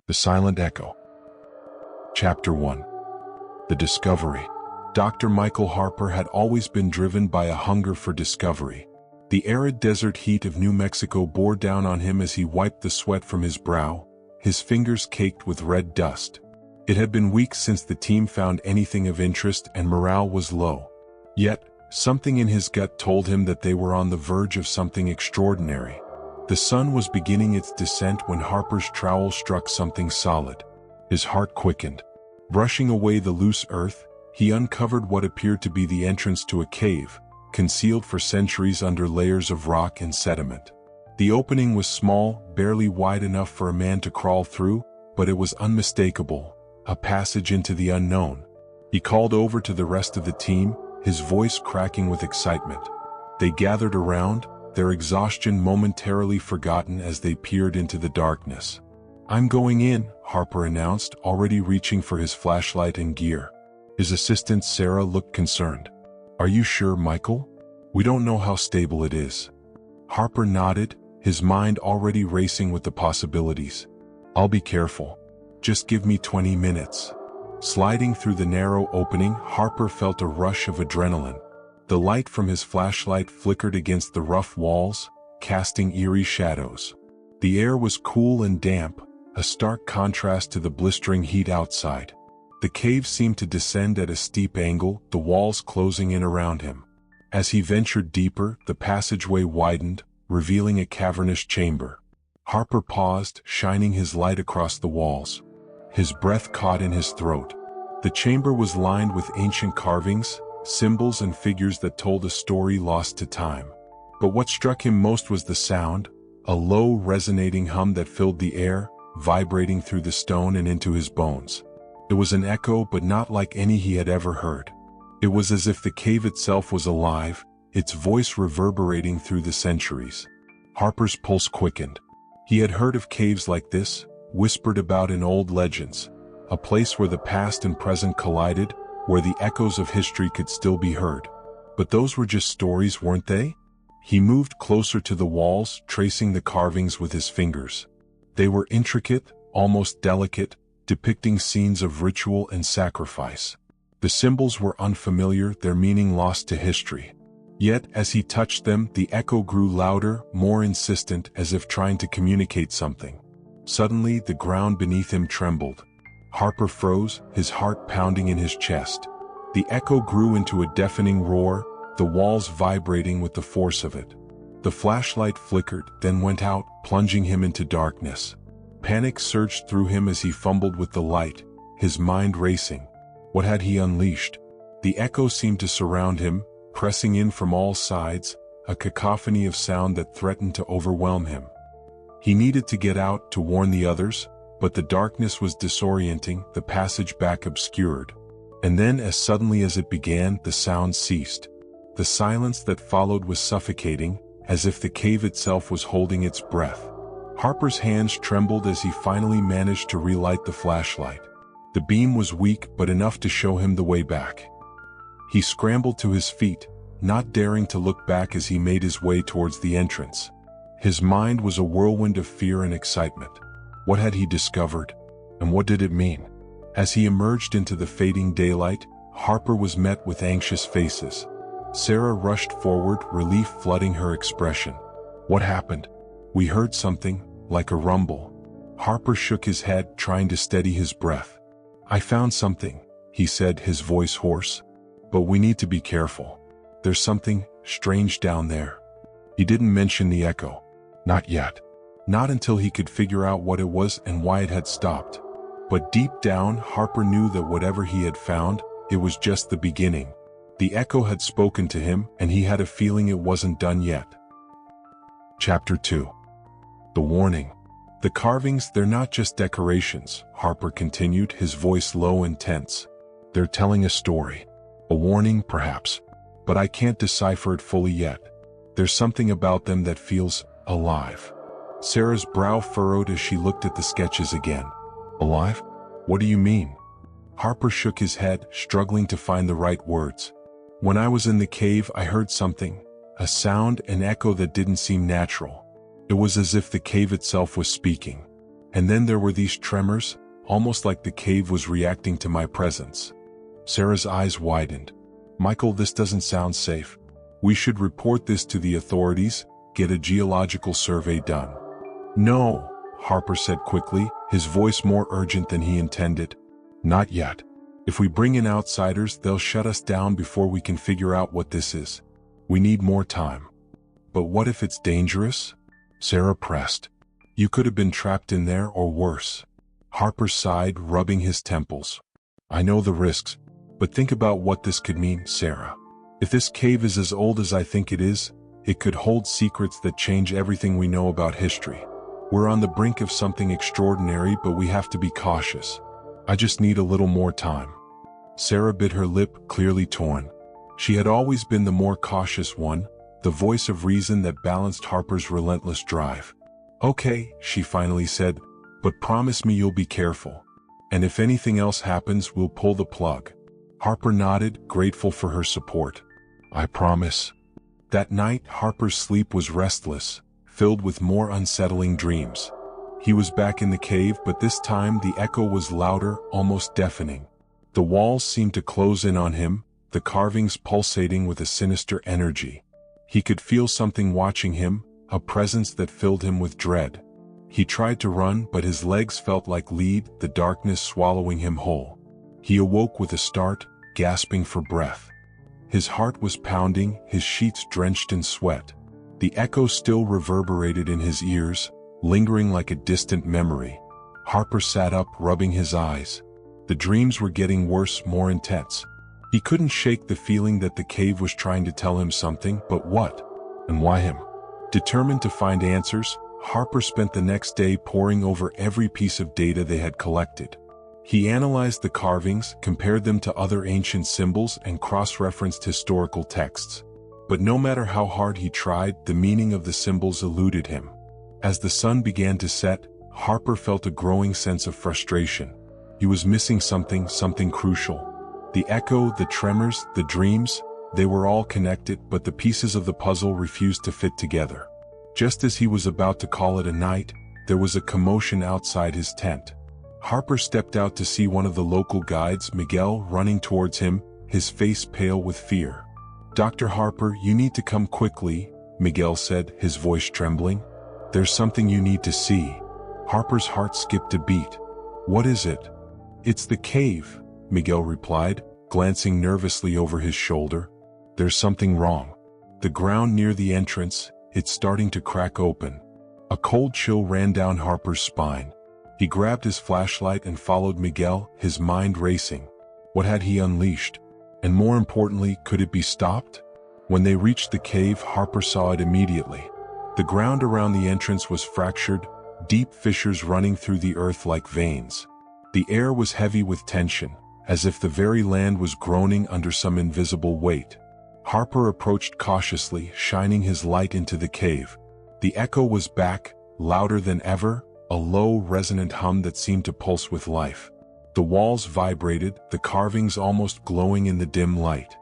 The Silent Echo. Chapter 1. The Discovery. Dr. Michael Harper had always been driven by a hunger for discovery. The arid desert heat of New Mexico bore down on him as he wiped the sweat from his brow, his fingers caked with red dust. It had been weeks since the team found anything of interest and morale was low. Yet, something in his gut told him that they were on the verge of something extraordinary. The sun was beginning its descent when Harper's trowel struck something solid. His heart quickened. Brushing away the loose earth, he uncovered what appeared to be the entrance to a cave, concealed for centuries under layers of rock and sediment. The opening was small, barely wide enough for a man to crawl through, but it was unmistakable, a passage into the unknown. He called over to the rest of the team, his voice cracking with excitement. They gathered around, their exhaustion momentarily forgotten as they peered into the darkness. "I'm going in," Harper announced, already reaching for his flashlight and gear. His assistant Sarah looked concerned. "Are you sure, Michael? We don't know how stable it is." Harper nodded, his mind already racing with the possibilities. "I'll be careful. Just give me 20 minutes. Sliding through the narrow opening, Harper felt a rush of adrenaline. The light from his flashlight flickered against the rough walls, casting eerie shadows. The air was cool and damp, a stark contrast to the blistering heat outside. The cave seemed to descend at a steep angle, the walls closing in around him. As he ventured deeper, the passageway widened, revealing a cavernous chamber. Harper paused, shining his light across the walls. His breath caught in his throat. The chamber was lined with ancient carvings, symbols and figures that told a story lost to time. But what struck him most was the sound, a low resonating hum that filled the air, vibrating through the stone and into his bones. It was an echo, but not like any he had ever heard. It was as if the cave itself was alive, its voice reverberating through the centuries. Harper's pulse quickened. He had heard of caves like this, whispered about in old legends, a place where the past and present collided, where the echoes of history could still be heard. But those were just stories, weren't they? He moved closer to the walls, tracing the carvings with his fingers. They were intricate, almost delicate, depicting scenes of ritual and sacrifice. The symbols were unfamiliar, their meaning lost to history. Yet, as he touched them, the echo grew louder, more insistent, as if trying to communicate something. Suddenly, the ground beneath him trembled. Harper froze, his heart pounding in his chest. The echo grew into a deafening roar, the walls vibrating with the force of it. The flashlight flickered, then went out, plunging him into darkness. Panic surged through him as he fumbled with the light, his mind racing. What had he unleashed? The echo seemed to surround him, pressing in from all sides, a cacophony of sound that threatened to overwhelm him. He needed to get out, to warn the others, but the darkness was disorienting, the passage back obscured. And then, as suddenly as it began, the sound ceased. The silence that followed was suffocating, as if the cave itself was holding its breath. Harper's hands trembled as he finally managed to relight the flashlight. The beam was weak, but enough to show him the way back. He scrambled to his feet, not daring to look back as he made his way towards the entrance. His mind was a whirlwind of fear and excitement. What had he discovered? And what did it mean? As he emerged into the fading daylight, Harper was met with anxious faces. Sarah rushed forward, relief flooding her expression. "What happened?" "We heard something, like a rumble." Harper shook his head, trying to steady his breath. "I found something," he said, his voice hoarse. "But we need to be careful. There's something strange down there." He didn't mention the echo. Not yet. Not until he could figure out what it was and why it had stopped. But deep down, Harper knew that whatever he had found, it was just the beginning. The echo had spoken to him, and he had a feeling it wasn't done yet. Chapter 2. The Warning. "The carvings, they're not just decorations," Harper continued, his voice low and tense. "They're telling a story. A warning, perhaps. But I can't decipher it fully yet. There's something about them that feels alive." Sarah's brow furrowed as she looked at the sketches again. "Alive? What do you mean?" Harper shook his head, struggling to find the right words. "When I was in the cave, I heard something, a sound, an echo that didn't seem natural. It was as if the cave itself was speaking. And then there were these tremors, almost like the cave was reacting to my presence. Sarah's eyes widened. Michael, this doesn't sound safe. We should report this to the authorities, get a geological survey done. No, Harper said quickly, his voice more urgent than he intended. Not yet. If we bring in outsiders, they'll shut us down before we can figure out what this is. We need more time. But what if it's dangerous? Sarah pressed. You could have been trapped in there or worse. Harper sighed, rubbing his temples. I know the risks, but think about what this could mean, Sarah. If this cave is as old as I think it is, it could hold secrets that change everything we know about history. We're on the brink of something extraordinary, but we have to be cautious. I just need a little more time. Sarah bit her lip, clearly torn. She had always been the more cautious one, the voice of reason that balanced Harper's relentless drive. Okay, she finally said, but promise me you'll be careful. And if anything else happens, we'll pull the plug. Harper nodded, grateful for her support. I promise. That night, Harper's sleep was restless, filled with more unsettling dreams. He was back in the cave, but this time the echo was louder, almost deafening. The walls seemed to close in on him, the carvings pulsating with a sinister energy. He could feel something watching him, a presence that filled him with dread. He tried to run, but his legs felt like lead, the darkness swallowing him whole. He awoke with a start, gasping for breath. His heart was pounding, his sheets drenched in sweat. The echo still reverberated in his ears, lingering like a distant memory. Harper sat up, rubbing his eyes. The dreams were getting worse, more intense. He couldn't shake the feeling that the cave was trying to tell him something, but what? And why him? Determined to find answers, Harper spent the next day poring over every piece of data they had collected. He analyzed the carvings, compared them to other ancient symbols, and cross-referenced historical texts. But no matter how hard he tried, the meaning of the symbols eluded him. As the sun began to set, Harper felt a growing sense of frustration. He was missing something crucial. The echo, the tremors, the dreams, they were all connected, but the pieces of the puzzle refused to fit together. Just as he was about to call it a night, there was a commotion outside his tent. Harper stepped out to see one of the local guides, Miguel, running towards him, his face pale with fear. Dr. Harper, you need to come quickly, Miguel said, his voice trembling. There's something you need to see. Harper's heart skipped a beat. What is it? It's the cave, Miguel replied, glancing nervously over his shoulder. There's something wrong. The ground near the entrance, it's starting to crack open. A cold chill ran down Harper's spine. He grabbed his flashlight and followed Miguel, his mind racing. What had he unleashed? And more importantly, could it be stopped? When they reached the cave, Harper saw it immediately. The ground around the entrance was fractured, deep fissures running through the earth like veins. The air was heavy with tension, as if the very land was groaning under some invisible weight. Harper approached cautiously, shining his light into the cave. The echo was back, louder than ever, a low, resonant hum that seemed to pulse with life. The walls vibrated, the carvings almost glowing in the dim light.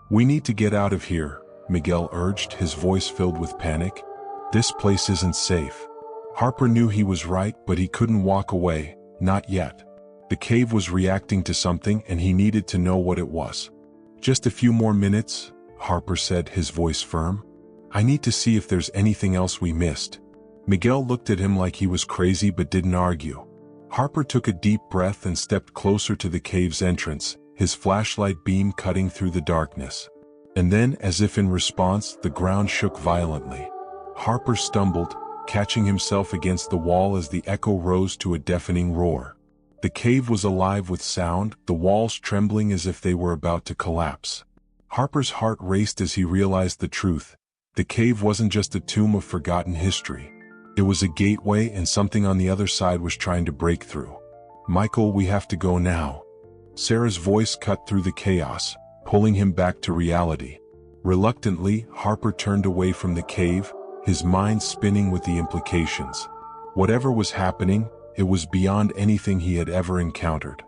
We need to get out of here, Miguel urged, his voice filled with panic. This place isn't safe. Harper knew he was right, but he couldn't walk away, not yet. The cave was reacting to something, and he needed to know what it was. Just a few more minutes, Harper said, his voice firm. I need to see if there's anything else we missed. Miguel looked at him like he was crazy but didn't argue. Harper took a deep breath and stepped closer to the cave's entrance, his flashlight beam cutting through the darkness. And then, as if in response, the ground shook violently. Harper stumbled, catching himself against the wall as the echo rose to a deafening roar. The cave was alive with sound, the walls trembling as if they were about to collapse. Harper's heart raced as he realized the truth. The cave wasn't just a tomb of forgotten history. It was a gateway, and something on the other side was trying to break through. Michael, we have to go now. Sarah's voice cut through the chaos, pulling him back to reality. Reluctantly, Harper turned away from the cave, his mind spinning with the implications. Whatever was happening, it was beyond anything he had ever encountered.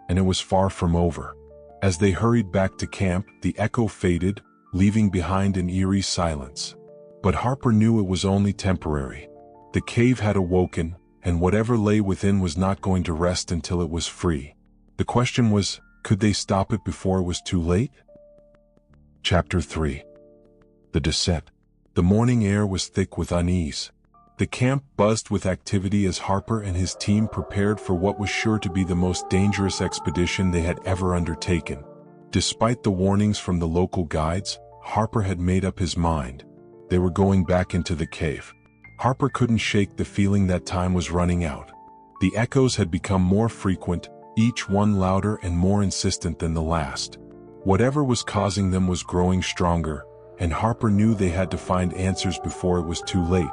And it was far from over. As they hurried back to camp, the echo faded, leaving behind an eerie silence. But Harper knew it was only temporary. The cave had awoken, and whatever lay within was not going to rest until it was free. The question was, could they stop it before it was too late? Chapter 3. The Descent. The morning air was thick with unease. The camp buzzed with activity as Harper and his team prepared for what was sure to be the most dangerous expedition they had ever undertaken. Despite the warnings from the local guides, Harper had made up his mind. They were going back into the cave. Harper couldn't shake the feeling that time was running out. The echoes had become more frequent, each one louder and more insistent than the last. Whatever was causing them was growing stronger, and Harper knew they had to find answers before it was too late.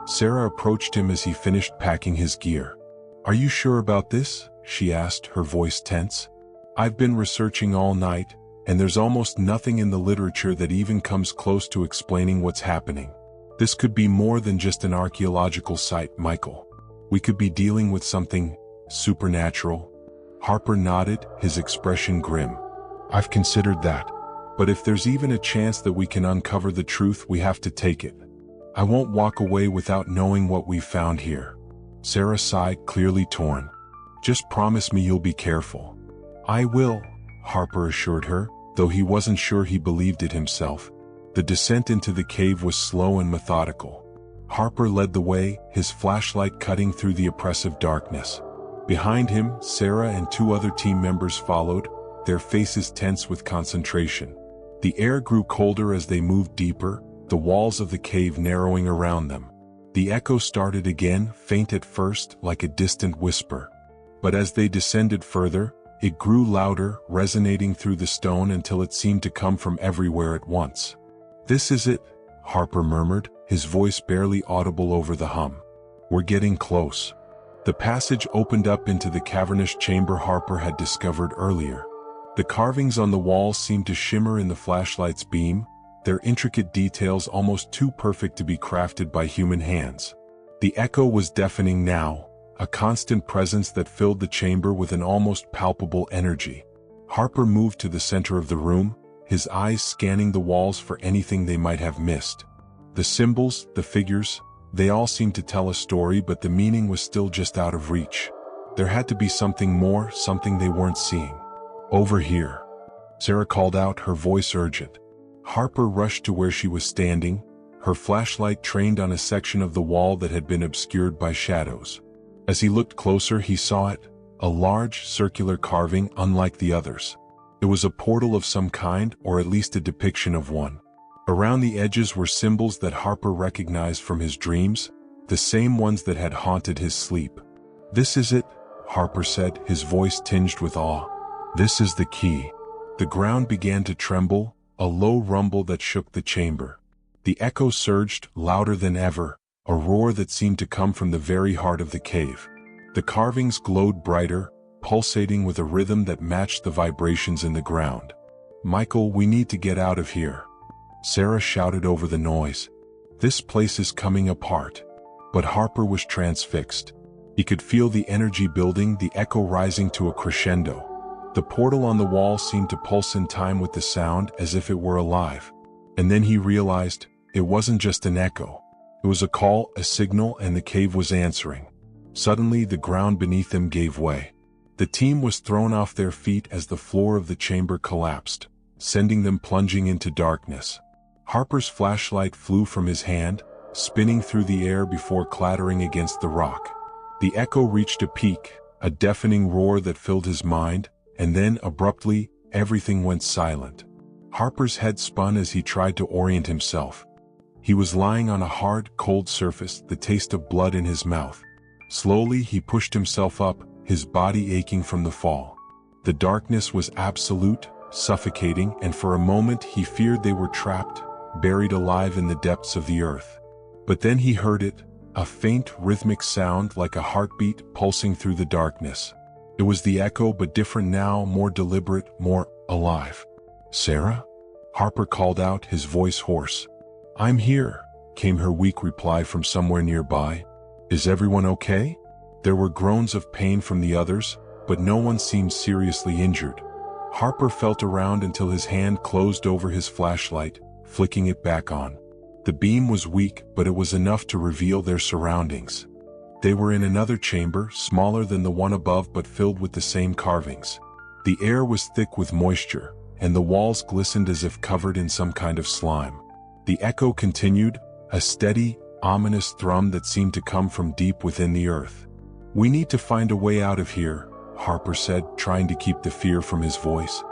Sarah approached him as he finished packing his gear. "Are you sure about this?" she asked, her voice tense. "I've been researching all night, and there's almost nothing in the literature that even comes close to explaining what's happening. This could be more than just an archaeological site, Michael. We could be dealing with something supernatural." Harper nodded, his expression grim. "I've considered that. But if there's even a chance that we can uncover the truth, we have to take it. I won't walk away without knowing what we've found here." Sarah sighed, clearly torn. "Just promise me you'll be careful." "I will," Harper assured her, though he wasn't sure he believed it himself. The descent into the cave was slow and methodical. Harper led the way, his flashlight cutting through the oppressive darkness. Behind him, Sarah and two other team members followed, their faces tense with concentration. The air grew colder as they moved deeper, the walls of the cave narrowing around them. The echo started again, faint at first, like a distant whisper. But as they descended further, it grew louder, resonating through the stone until it seemed to come from everywhere at once. "This is it," Harper murmured, his voice barely audible over the hum. "We're getting close." The passage opened up into the cavernous chamber Harper had discovered earlier. The carvings on the walls seemed to shimmer in the flashlight's beam, their intricate details almost too perfect to be crafted by human hands. The echo was deafening now, a constant presence that filled the chamber with an almost palpable energy. Harper moved to the center of the room, his eyes scanning the walls for anything they might have missed. The symbols, the figures, they all seemed to tell a story, but the meaning was still just out of reach. There had to be something more, something they weren't seeing. "Over here," Sarah called out, her voice urgent. Harper rushed to where she was standing, her flashlight trained on a section of the wall that had been obscured by shadows. As he looked closer, he saw it, a large, circular carving unlike the others. It was a portal of some kind, or at least a depiction of one. Around the edges were symbols that Harper recognized from his dreams, the same ones that had haunted his sleep. "This is it," Harper said, his voice tinged with awe. "This is the key." The ground began to tremble, a low rumble that shook the chamber. The echo surged, louder than ever, a roar that seemed to come from the very heart of the cave. The carvings glowed brighter, pulsating with a rhythm that matched the vibrations in the ground. "Michael, we need to get out of here," Sarah shouted over the noise. "This place is coming apart." But Harper was transfixed. He could feel the energy building, the echo rising to a crescendo. The portal on the wall seemed to pulse in time with the sound, as if it were alive. And then he realized, it wasn't just an echo. It was a call, a signal, and the cave was answering. Suddenly, the ground beneath them gave way. The team was thrown off their feet as the floor of the chamber collapsed, sending them plunging into darkness. Harper's flashlight flew from his hand, spinning through the air before clattering against the rock. The echo reached a peak, a deafening roar that filled his mind, and then, abruptly, everything went silent. Harper's head spun as he tried to orient himself. He was lying on a hard, cold surface, the taste of blood in his mouth. Slowly, he pushed himself up, his body aching from the fall. The darkness was absolute, suffocating, and for a moment he feared they were trapped, buried alive in the depths of the earth. But then he heard it, a faint, rhythmic sound like a heartbeat pulsing through the darkness. It was the echo, but different now, more deliberate, more alive. "Sarah?" Harper called out, his voice hoarse. "I'm here," came her weak reply from somewhere nearby. "Is everyone okay?" There were groans of pain from the others, but no one seemed seriously injured. Harper felt around until his hand closed over his flashlight, flicking it back on. The beam was weak, but it was enough to reveal their surroundings. They were in another chamber, smaller than the one above but filled with the same carvings. The air was thick with moisture, and the walls glistened as if covered in some kind of slime. The echo continued, a steady, ominous thrum that seemed to come from deep within the earth. "We need to find a way out of here," Harper said, trying to keep the fear from his voice.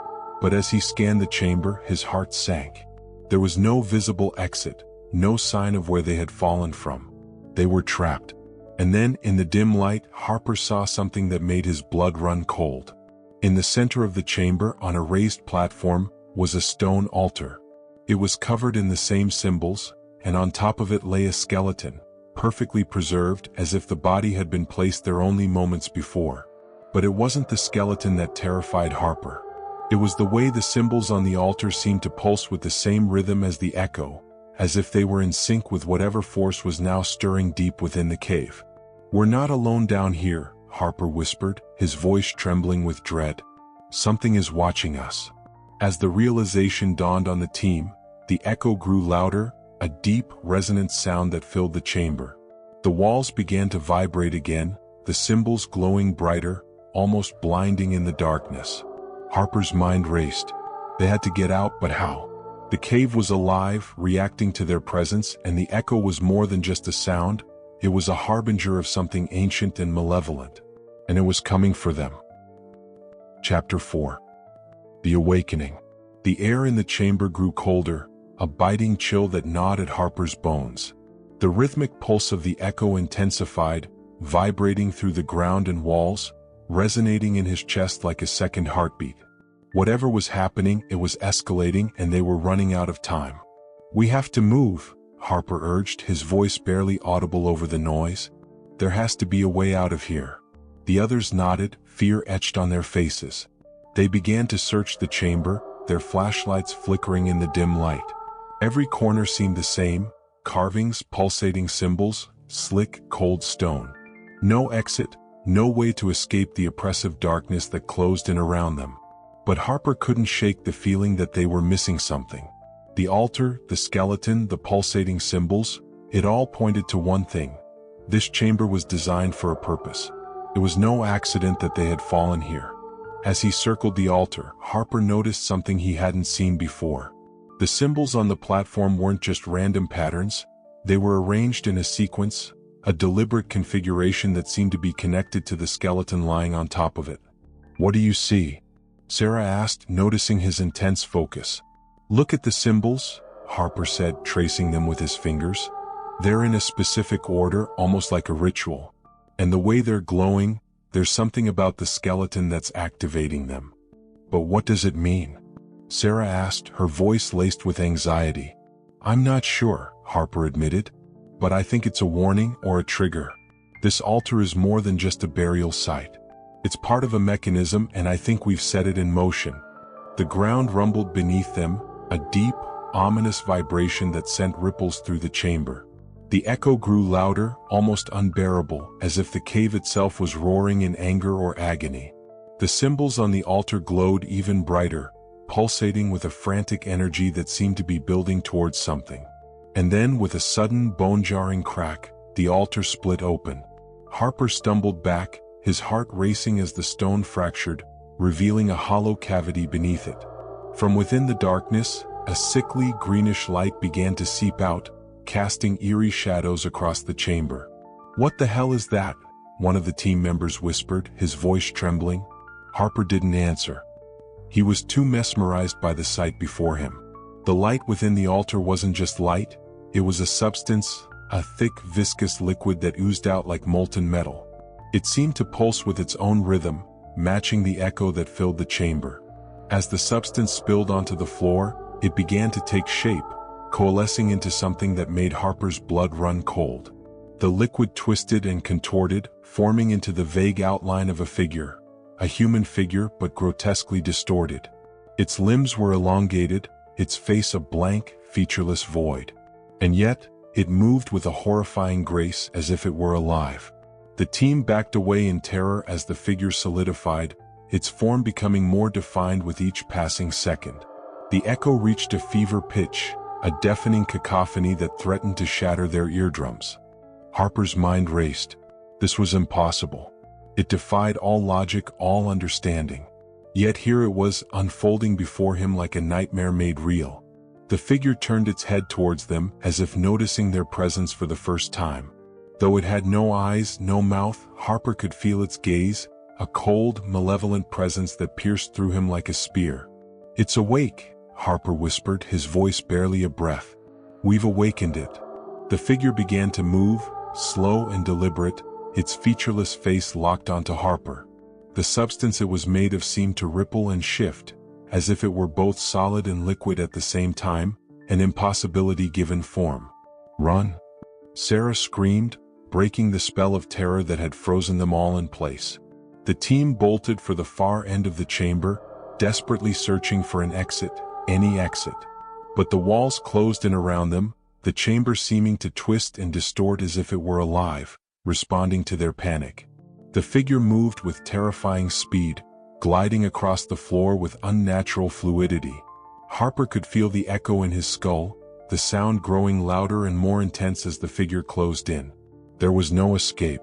But as he scanned the chamber, his heart sank. There was no visible exit, no sign of where they had fallen from. They were trapped. And then, in the dim light, Harper saw something that made his blood run cold. In the center of the chamber, on a raised platform, was a stone altar. It was covered in the same symbols, and on top of it lay a skeleton, perfectly preserved as if the body had been placed there only moments before. But it wasn't the skeleton that terrified Harper. It was the way the symbols on the altar seemed to pulse with the same rhythm as the echo, as if they were in sync with whatever force was now stirring deep within the cave. "We're not alone down here," Harper whispered, his voice trembling with dread. "Something is watching us." As the realization dawned on the team, the echo grew louder, a deep, resonant sound that filled the chamber. The walls began to vibrate again, the symbols glowing brighter, almost blinding in the darkness. Harper's mind raced. They had to get out, but how? The cave was alive, reacting to their presence, and the echo was more than just a sound. It was a harbinger of something ancient and malevolent. And it was coming for them. Chapter 4. The Awakening. The air in the chamber grew colder, a biting chill that gnawed at Harper's bones. The rhythmic pulse of the echo intensified, vibrating through the ground and walls, resonating in his chest like a second heartbeat. Whatever was happening, it was escalating, and they were running out of time. "We have to move," Harper urged, his voice barely audible over the noise. "There has to be a way out of here." The others nodded, fear etched on their faces. They began to search the chamber, their flashlights flickering in the dim light. Every corner seemed the same: carvings, pulsating symbols, slick, cold stone. No exit, no way to escape the oppressive darkness that closed in around them. But Harper couldn't shake the feeling that they were missing something. The altar, the skeleton, the pulsating symbols, it all pointed to one thing. This chamber was designed for a purpose. It was no accident that they had fallen here. As he circled the altar, Harper noticed something he hadn't seen before. The symbols on the platform weren't just random patterns, they were arranged in a sequence, a deliberate configuration that seemed to be connected to the skeleton lying on top of it. "What do you see?" Sarah asked, noticing his intense focus. "Look at the symbols," Harper said, tracing them with his fingers. "They're in a specific order, almost like a ritual. And the way they're glowing, there's something about the skeleton that's activating them." "But what does it mean?" Sarah asked, her voice laced with anxiety. "I'm not sure," Harper admitted. "But I think it's a warning or a trigger. This altar is more than just a burial site. It's part of a mechanism, and I think we've set it in motion." The ground rumbled beneath them, a deep, ominous vibration that sent ripples through the chamber. The echo grew louder, almost unbearable, as if the cave itself was roaring in anger or agony. The symbols on the altar glowed even brighter, pulsating with a frantic energy that seemed to be building towards something. And then, with a sudden, bone-jarring crack, the altar split open. Harper stumbled back, his heart racing as the stone fractured, revealing a hollow cavity beneath it. From within the darkness, a sickly, greenish light began to seep out, casting eerie shadows across the chamber. "What the hell is that?" one of the team members whispered, his voice trembling. Harper didn't answer. He was too mesmerized by the sight before him. The light within the altar wasn't just light, it was a substance, a thick, viscous liquid that oozed out like molten metal. It seemed to pulse with its own rhythm, matching the echo that filled the chamber. As the substance spilled onto the floor, it began to take shape, coalescing into something that made Harper's blood run cold. The liquid twisted and contorted, forming into the vague outline of a figure, a human figure but grotesquely distorted. Its limbs were elongated, its face a blank, featureless void. And yet, it moved with a horrifying grace as if it were alive. The team backed away in terror as the figure solidified, its form becoming more defined with each passing second. The echo reached a fever pitch, a deafening cacophony that threatened to shatter their eardrums. Harper's mind raced. This was impossible. It defied all logic, all understanding. Yet here it was, unfolding before him like a nightmare made real. The figure turned its head towards them, as if noticing their presence for the first time. Though it had no eyes, no mouth, Harper could feel its gaze, a cold, malevolent presence that pierced through him like a spear. "It's awake," Harper whispered, his voice barely a breath. "We've awakened it." The figure began to move, slow and deliberate, its featureless face locked onto Harper. The substance it was made of seemed to ripple and shift, as if it were both solid and liquid at the same time, an impossibility given form. "Run!" Sarah screamed, breaking the spell of terror that had frozen them all in place. The team bolted for the far end of the chamber, desperately searching for an exit, any exit. But the walls closed in around them, the chamber seeming to twist and distort as if it were alive, responding to their panic. The figure moved with terrifying speed, gliding across the floor with unnatural fluidity. Harper could feel the echo in his skull, the sound growing louder and more intense as the figure closed in. There was no escape.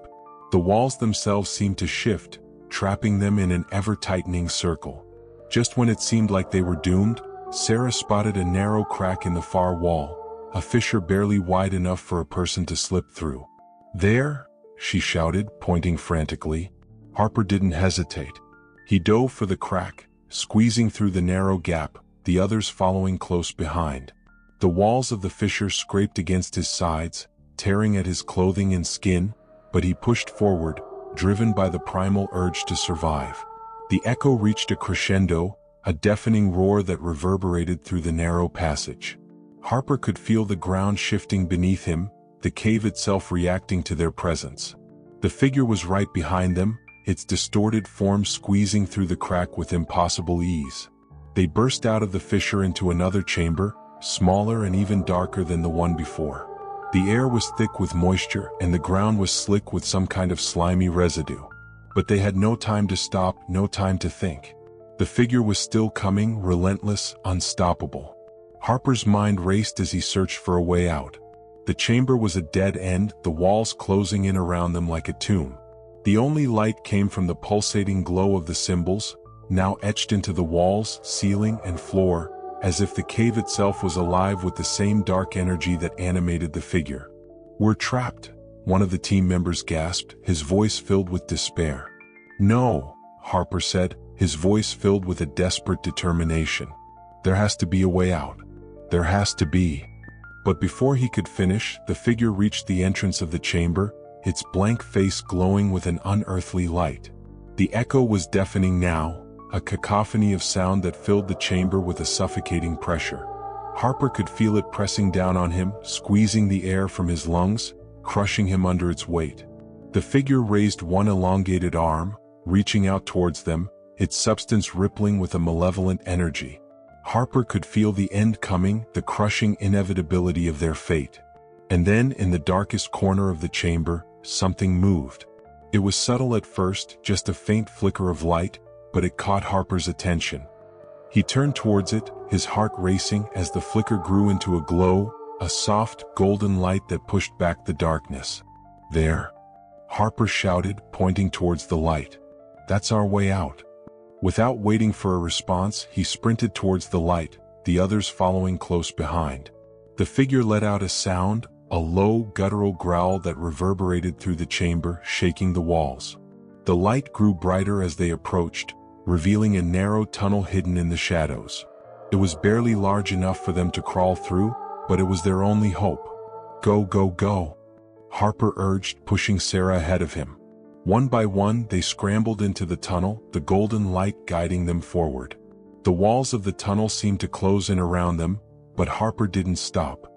The walls themselves seemed to shift, trapping them in an ever-tightening circle. Just when it seemed like they were doomed, Sarah spotted a narrow crack in the far wall, a fissure barely wide enough for a person to slip through. "There!" she shouted, pointing frantically. Harper didn't hesitate. He dove for the crack, squeezing through the narrow gap, the others following close behind. The walls of the fissure scraped against his sides, tearing at his clothing and skin, but he pushed forward, driven by the primal urge to survive. The echo reached a crescendo, a deafening roar that reverberated through the narrow passage. Harper could feel the ground shifting beneath him, the cave itself reacting to their presence. The figure was right behind them, its distorted form squeezing through the crack with impossible ease. They burst out of the fissure into another chamber, smaller and even darker than the one before. The air was thick with moisture and the ground was slick with some kind of slimy residue. But they had no time to stop, no time to think. The figure was still coming, relentless, unstoppable. Harper's mind raced as he searched for a way out. The chamber was a dead end, the walls closing in around them like a tomb. The only light came from the pulsating glow of the symbols, now etched into the walls, ceiling, and floor, as if the cave itself was alive with the same dark energy that animated the figure. "We're trapped," one of the team members gasped, his voice filled with despair. "No," Harper said, his voice filled with a desperate determination. "There has to be a way out. There has to be." But before he could finish, the figure reached the entrance of the chamber, its blank face glowing with an unearthly light. The echo was deafening now, a cacophony of sound that filled the chamber with a suffocating pressure. Harper could feel it pressing down on him, squeezing the air from his lungs, crushing him under its weight. The figure raised one elongated arm, reaching out towards them, its substance rippling with a malevolent energy. Harper could feel the end coming, the crushing inevitability of their fate. And then, in the darkest corner of the chamber, something moved. It was subtle at first, just a faint flicker of light, but it caught Harper's attention. He turned towards it, his heart racing as the flicker grew into a glow, a soft, golden light that pushed back the darkness. "There!" Harper shouted, pointing towards the light. "That's our way out." Without waiting for a response, he sprinted towards the light, the others following close behind. The figure let out a sound, a low, guttural growl that reverberated through the chamber, shaking the walls. The light grew brighter as they approached, revealing a narrow tunnel hidden in the shadows. It was barely large enough for them to crawl through, but it was their only hope. "Go, go, go," Harper urged, pushing Sarah ahead of him. One by one, they scrambled into the tunnel, the golden light guiding them forward. The walls of the tunnel seemed to close in around them, but Harper didn't stop.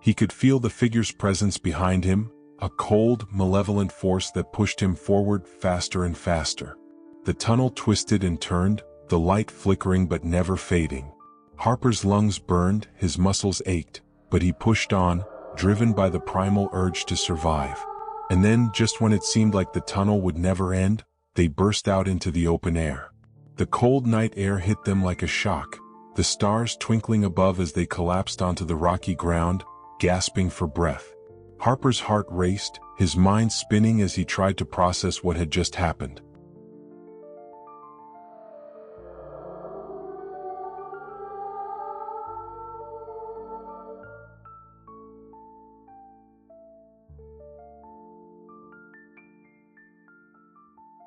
He could feel the figure's presence behind him, a cold, malevolent force that pushed him forward faster and faster. The tunnel twisted and turned, the light flickering but never fading. Harper's lungs burned, his muscles ached, but he pushed on, driven by the primal urge to survive. And then, just when it seemed like the tunnel would never end, they burst out into the open air. The cold night air hit them like a shock, the stars twinkling above as they collapsed onto the rocky ground, gasping for breath. Harper's heart raced, his mind spinning as he tried to process what had just happened.